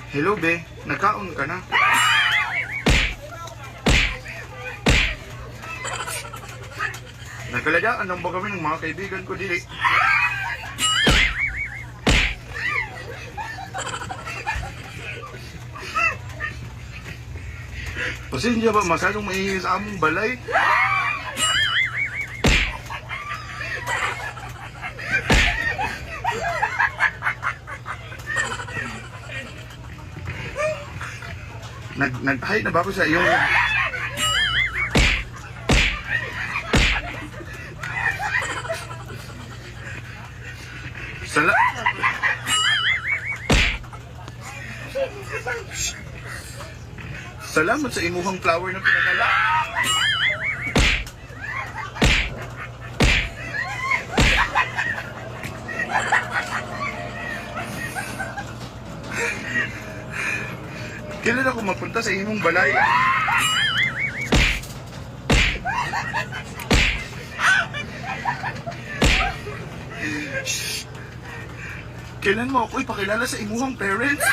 Hello, be. Nagkaon ka na? Nagkalagaan lang ba kami ng mga kaibigan ko dili? Pasensya ba masyadong maingay sa among balay? Nag-hi na ba ako sa iyong... Sala... Salamat sa imuhang flower na pinadala. Kailan ako mapunta sa imong balay? Kailan mo ako ipakilala sa imuhang parents?